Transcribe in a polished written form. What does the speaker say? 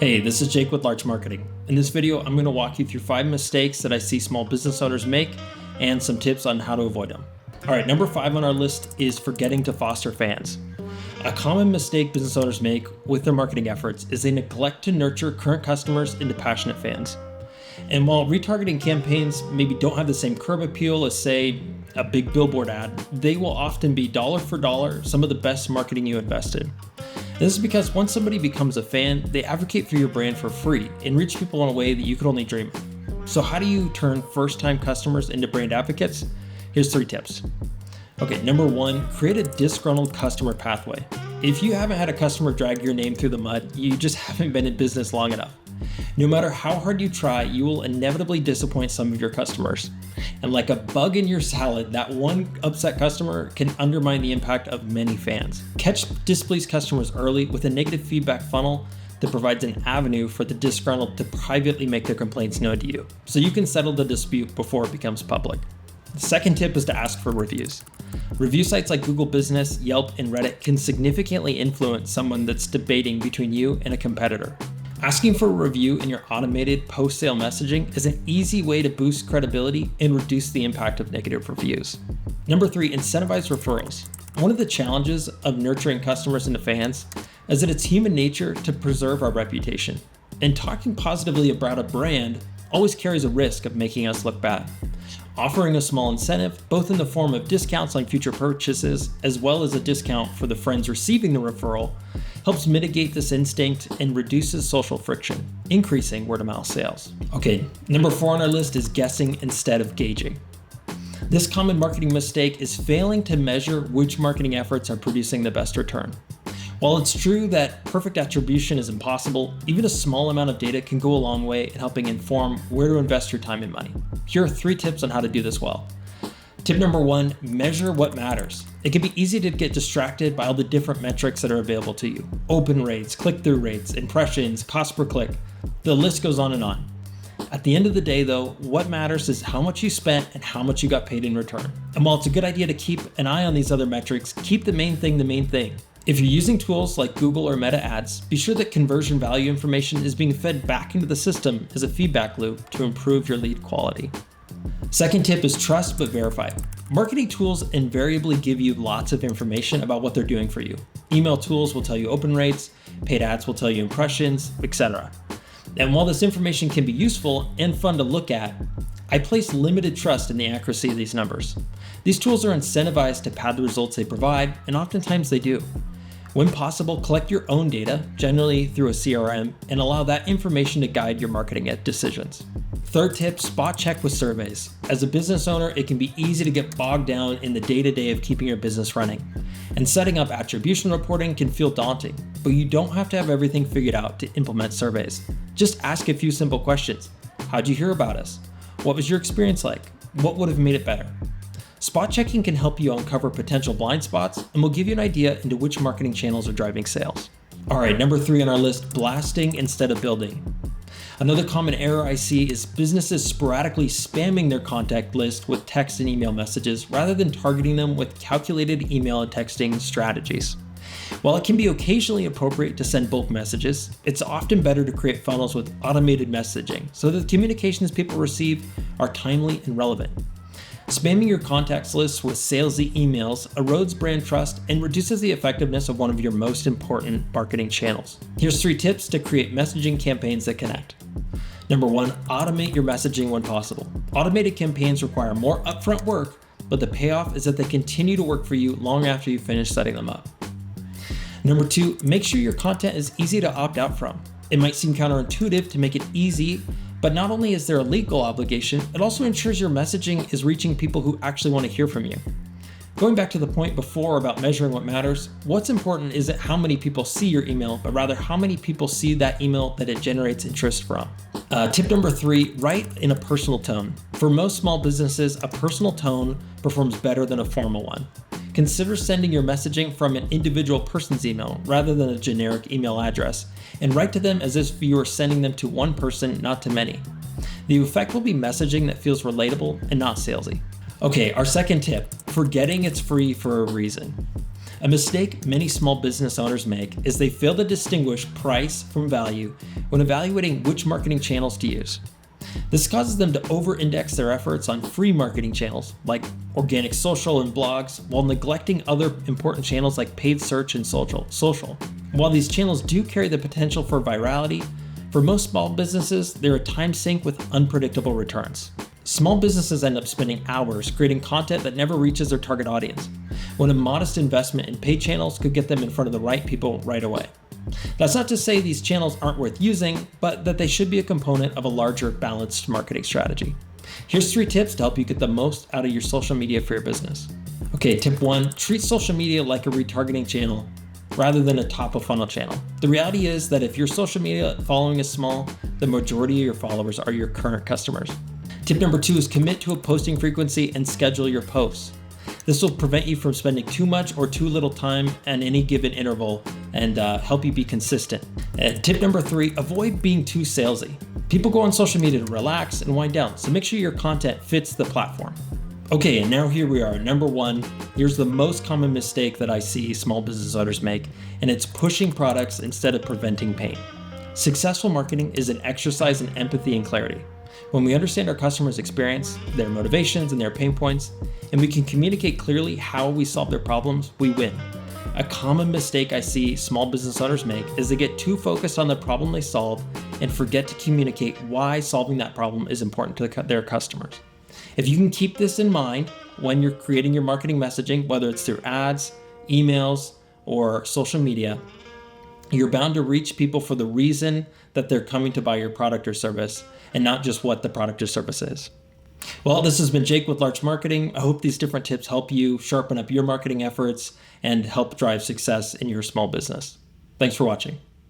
Hey, this is Jake with Large Marketing. In this video, I'm going to walk you through 5 mistakes that I see small business owners make and some tips on how to avoid them. All right, number 5 on our list is forgetting to foster fans. A common mistake business owners make with their marketing efforts is they neglect to nurture current customers into passionate fans. And while retargeting campaigns maybe don't have the same curb appeal as, say, a big billboard ad, they will often be dollar for dollar some of the best marketing you invested. This is because once somebody becomes a fan, they advocate for your brand for free and reach people in a way that you could only dream of. So how do you turn first-time customers into brand advocates? Here's 3 tips. Okay, number 1, create a disgruntled customer pathway. If you haven't had a customer drag your name through the mud, you just haven't been in business long enough. No matter how hard you try, you will inevitably disappoint some of your customers. And like a bug in your salad, that one upset customer can undermine the impact of many fans. Catch displeased customers early with a negative feedback funnel that provides an avenue for the disgruntled to privately make their complaints known to you, so you can settle the dispute before it becomes public. The second tip is to ask for reviews. Review sites like Google Business, Yelp, and Reddit can significantly influence someone that's debating between you and a competitor. Asking for a review in your automated post-sale messaging is an easy way to boost credibility and reduce the impact of negative reviews. Number 3, incentivize referrals. One of the challenges of nurturing customers into fans is that it's human nature to preserve our reputation. And talking positively about a brand always carries a risk of making us look bad. Offering a small incentive, both in the form of discounts on future purchases, as well as a discount for the friends receiving the referral, helps mitigate this instinct and reduces social friction, increasing word-of-mouth sales. Okay, number 4 on our list is guessing instead of gauging. This common marketing mistake is failing to measure which marketing efforts are producing the best return. While it's true that perfect attribution is impossible, even a small amount of data can go a long way in helping inform where to invest your time and money. Here are 3 tips on how to do this well. Tip number 1, measure what matters. It can be easy to get distracted by all the different metrics that are available to you. Open rates, click-through rates, impressions, cost per click. The list goes on and on. At the end of the day though, what matters is how much you spent and how much you got paid in return. And while it's a good idea to keep an eye on these other metrics, keep the main thing the main thing. If you're using tools like Google or Meta ads, be sure that conversion value information is being fed back into the system as a feedback loop to improve your lead quality. Second tip is trust but verify. Marketing tools invariably give you lots of information about what they're doing for you. Email tools will tell you open rates, paid ads will tell you impressions, etc. And while this information can be useful and fun to look at, I place limited trust in the accuracy of these numbers. These tools are incentivized to pad the results they provide, and oftentimes they do. When possible, collect your own data, generally through a CRM, and allow that information to guide your marketing decisions. Third tip, spot check with surveys. As a business owner, it can be easy to get bogged down in the day-to-day of keeping your business running. And setting up attribution reporting can feel daunting, but you don't have to have everything figured out to implement surveys. Just ask a few simple questions. How'd you hear about us? What was your experience like? What would have made it better? Spot checking can help you uncover potential blind spots and will give you an idea into which marketing channels are driving sales. All right, number 3 on our list, blasting instead of building. Another common error I see is businesses sporadically spamming their contact list with text and email messages rather than targeting them with calculated email and texting strategies. While it can be occasionally appropriate to send bulk messages, it's often better to create funnels with automated messaging so that the communications people receive are timely and relevant. Spamming your contacts list with salesy emails erodes brand trust and reduces the effectiveness of one of your most important marketing channels. Here's 3 tips to create messaging campaigns that connect. Number 1, automate your messaging when possible. Automated campaigns require more upfront work, but the payoff is that they continue to work for you long after you finish setting them up. Number 2, make sure your content is easy to opt out from. It might seem counterintuitive to make it easy, but not only is there a legal obligation, it also ensures your messaging is reaching people who actually want to hear from you. Going back to the point before about measuring what matters, what's important isn't how many people see your email, but rather how many people see that email that it generates interest from. Tip number 3, write in a personal tone. For most small businesses, a personal tone performs better than a formal one. Consider sending your messaging from an individual person's email rather than a generic email address, and write to them as if you were sending them to one person, not to many. The effect will be messaging that feels relatable and not salesy. Okay, our second tip, forgetting it's free for a reason. A mistake many small business owners make is they fail to distinguish price from value when evaluating which marketing channels to use. This causes them to over-index their efforts on free marketing channels like organic social and blogs, while neglecting other important channels like paid search and social. While these channels do carry the potential for virality, for most small businesses, they're a time sink with unpredictable returns. Small businesses end up spending hours creating content that never reaches their target audience, when a modest investment in paid channels could get them in front of the right people right away. That's not to say these channels aren't worth using, but that they should be a component of a larger, balanced marketing strategy. Here's 3 tips to help you get the most out of your social media for your business. Okay, tip 1, treat social media like a retargeting channel rather than a top of funnel channel. The reality is that if your social media following is small, the majority of your followers are your current customers. Tip number 2 is commit to a posting frequency and schedule your posts. This will prevent you from spending too much or too little time at any given interval and help you be consistent. Tip number 3, avoid being too salesy. People go on social media to relax and wind down, so make sure your content fits the platform. Okay, and now here we are, number 1. Here's the most common mistake that I see small business owners make, and it's pushing products instead of preventing pain. Successful marketing is an exercise in empathy and clarity. When we understand our customers' experience, their motivations, and their pain points, and we can communicate clearly how we solve their problems, we win. A common mistake I see small business owners make is they get too focused on the problem they solve and forget to communicate why solving that problem is important to their customers. If you can keep this in mind when you're creating your marketing messaging, whether it's through ads, emails, or social media, you're bound to reach people for the reason that they're coming to buy your product or service, and not just what the product or service is. Well, this has been Jake with Larch Marketing. I hope these different tips help you sharpen up your marketing efforts and help drive success in your small business. Thanks for watching.